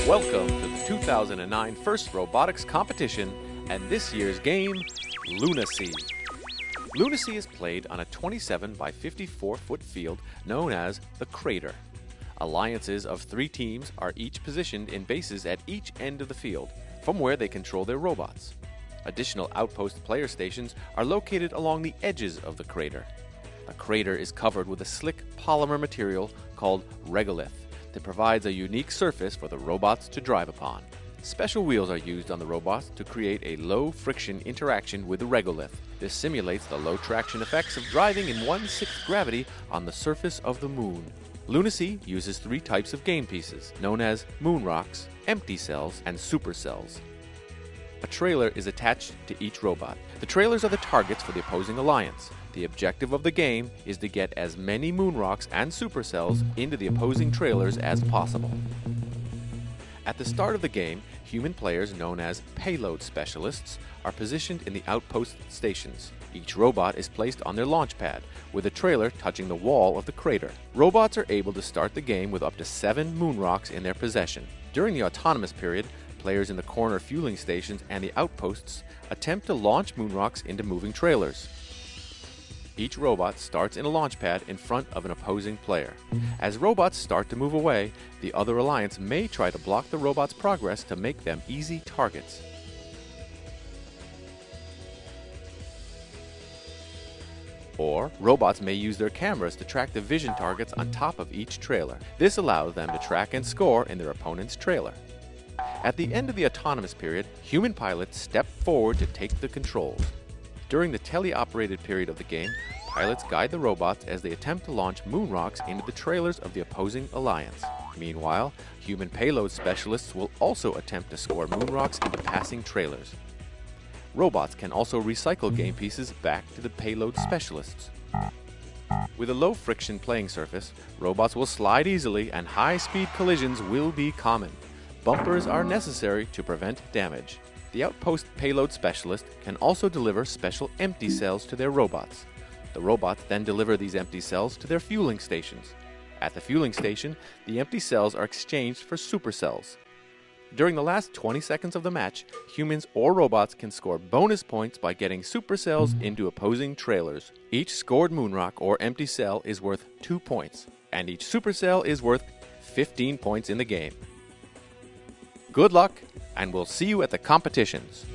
Welcome to the 2009 FIRST Robotics Competition and this year's game, Lunacy. Lunacy is played on a 27 by 54 foot field known as the Crater. Alliances of 3 teams are each positioned in bases at each end of the field, from where they control their robots. Additional outpost player stations are located along the edges of the crater. The crater is covered with a slick polymer material called regolith that provides a unique surface for the robots to drive upon. Special wheels are used on the robots to create a low-friction interaction with the regolith. This simulates the low traction effects of driving in 1/6 gravity on the surface of the moon. Lunacy uses 3 types of game pieces, known as moon rocks, empty cells, and supercells. A trailer is attached to each robot. The trailers are the targets for the opposing alliance. The objective of the game is to get as many moon rocks and supercells into the opposing trailers as possible. At the start of the game, human players known as payload specialists are positioned in the outpost stations. Each robot is placed on their launch pad, with a trailer touching the wall of the crater. Robots are able to start the game with up to 7 moon rocks in their possession. During the autonomous period, players in the corner fueling stations and the outposts attempt to launch moon rocks into moving trailers. Each robot starts in a launch pad in front of an opposing player. As robots start to move away, the other alliance may try to block the robot's progress to make them easy targets. Or, robots may use their cameras to track the vision targets on top of each trailer. This allows them to track and score in their opponent's trailer. At the end of the autonomous period, human pilots step forward to take the controls. During the teleoperated period of the game, pilots guide the robots as they attempt to launch moon rocks into the trailers of the opposing alliance. Meanwhile, human payload specialists will also attempt to score moon rocks into passing trailers. Robots can also recycle game pieces back to the payload specialists. With a low-friction playing surface, robots will slide easily and high-speed collisions will be common. Bumpers are necessary to prevent damage. The outpost payload specialist can also deliver special empty cells to their robots. The robots then deliver these empty cells to their fueling stations. At the fueling station, the empty cells are exchanged for supercells. During the last 20 seconds of the match, humans or robots can score bonus points by getting supercells into opposing trailers. Each scored moonrock or empty cell is worth 2 points, and each supercell is worth 15 points in the game. Good luck, and we'll see you at the competitions.